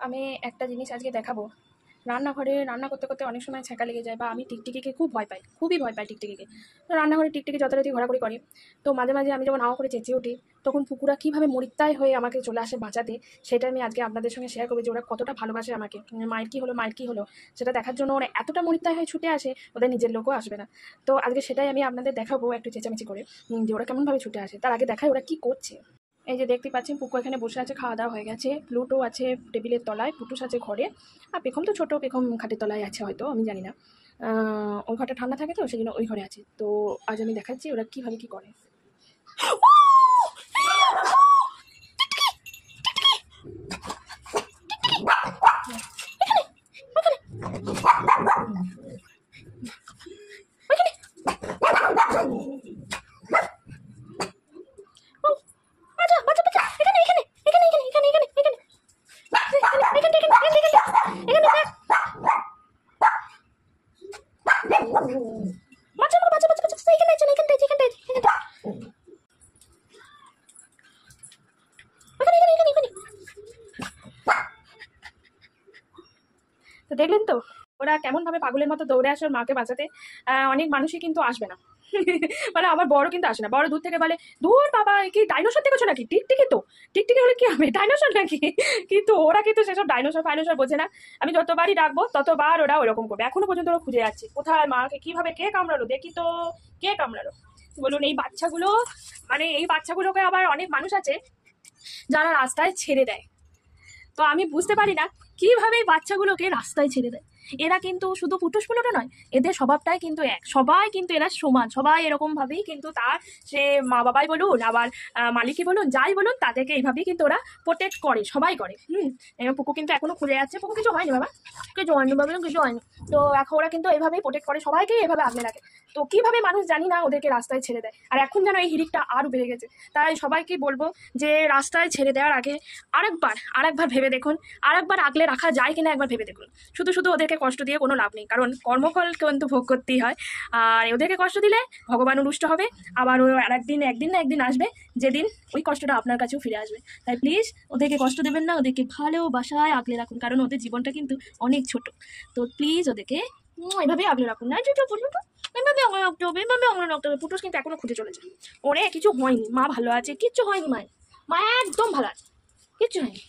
আমি একটা জিনিস আজকে দেখাবো। রান্নাঘরে রান্না করতে করতে অনেক সময় ছ্যাঁকা লেগে যায় বা আমি টিকটিকিকে খুব ভয় পাই, খুবই ভয় পাই টিকটিকিকে। তো রান্নাঘরে টিকটিকি যথারীতি ঘোরাঘুরি করে। তো মাঝে মাঝে আমি যখন হাওয়া করে চেঁচিয়ে উঠি, তখন পুকুরা কীভাবে মরিত্যায় হয়ে আমাকে চলে আসে বাঁচাতে, সেটা আমি আজকে আপনাদের সঙ্গে শেয়ার করবো যে ওরা কতটা ভালোবাসে আমাকে। মায়ের কী হলো, মায়ের কী হলো সেটা দেখার জন্য ওরা এতটা মরিত্যায় হয়ে ছুটে আসে, ওদের নিজের লোকও আসবে না। তো আজকে সেটাই আমি আপনাদের দেখাবো একটু চেঁচামেচি করে, যে ওরা কেমনভাবে ছুটে আসে। তার আগে দেখায় ওরা কী করছে। এই যে দেখতে পাচ্ছেন পুকু এখানে বসে আছে, খাওয়া দাওয়া হয়ে গেছে। প্লুটো আছে টেবিলের তলায়, পুটুস আছে ঘরে, আর পেখম তো ছোটো, পেখম খাটের তলায় আছে হয়তো, আমি জানি না। ওই ঘরটা ঠান্ডা থাকে তো সেই জন্য ওই ঘরে আছে। তো আজ আমি দেখাচ্ছি ওরা কীভাবে কী করে। তো দেখলেন তো ওরা কেমনভাবে পাগলের মতো দৌড়ে আসে ওর মাকে বাঁচাতে। অনেক মানুষই কিন্তু আসবে না। মানে আমার বড় কিন্তু আসে না, বড় দূর থেকে বলে দূর বাবা কি ডাইনোসর দেখেছো নাকি, টিকটিকি তো, টিকটিকি হলে কি হবে, ডাইনোসর নাকি। কিন্তু ওরা কিন্তু সেসব ডাইনোসর ফাইনোসর বোঝে না। আমি যতবারই ডাকবো ততবার ওরা ওরকম করবে। এখনো পর্যন্ত ওরা খুঁজে যাচ্ছে কোথায় মাকে, কিভাবে কে কামড়ালো দেখি তো, কে কামড়ালো বলুন। এই বাচ্চাগুলো, মানে এই বাচ্চাগুলোকে আবার অনেক মানুষ আছে যারা রাস্তায় ছেড়ে দেয়। তো আমি বুঝতে পারি না কিভাবে বাচ্চাগুলোকে রাস্তায় ছেড়ে দেয়। এরা কিন্তু শুধু ফুটুসপুলোটা নয়, এদের স্বভাবটাই কিন্তু এক, সবাই কিন্তু এরা সমান, সবাই এরকম ভাবেই কিন্তু তার সে মা বাবাই বলুন আবার মালিকই বলুন যাই বলুন তাদেরকে এইভাবেই কিন্তু ওরা প্রোটেক্ট করে, সবাই করে। এবং পুকু কিন্তু এখনো খুঁজে যাচ্ছে, পুকু কিছু হয়নি বাবা, কিছু হয়নি বাবা, কিছু হয়নি। তো এখন ওরা কিন্তু এইভাবেই প্রোটেক্ট করে, সবাইকে এভাবে আগলে রাখে। তো কিভাবে মানুষ জানি না ওদেরকে রাস্তায় ছেড়ে দেয়। আর এখন যেন এই হিড়িকটা আরও বেড়ে গেছে। তাই সবাইকে বলবো যে রাস্তায় ছেড়ে দেওয়ার আগে আরেকবার ভেবে দেখুন, আরেকবার আগলে রাখা যায় কিনা একবার ভেবে দেখুন। শুধু শুধু ওদেরকে কষ্ট দিয়ে কোনো লাভ নেই, কারণ কর্মফল কিন্তু ভোগ করতেই হয়। আর ওদেরকে কষ্ট দিলে ভগবানও রুষ্ট হবে, আবার ও একদিন না একদিন আসবে যেদিন ওই কষ্টটা আপনার কাছেও ফিরে আসবে। তাই প্লিজ ওদেরকে কষ্ট দেবেন না, ওদেরকে ভালোবাসায় আগলে রাখুন, কারণ ওদের জীবনটা কিন্তু অনেক ছোট। তো প্লিজ ওদেরকে এভাবেই আগলে রাখুন। না যেটা বলুন তো, এভাবে আগলে রাখতে হবে, এভাবে আগলে রাখতে হবে। পুটুস কিন্তু এখনো খুঁজে চলেছে, ওরে কিছু হয়নি, মা ভালো আছে, কিচ্ছু হয়নি, মা একদম ভালো আছে, কিচ্ছু হয়নি।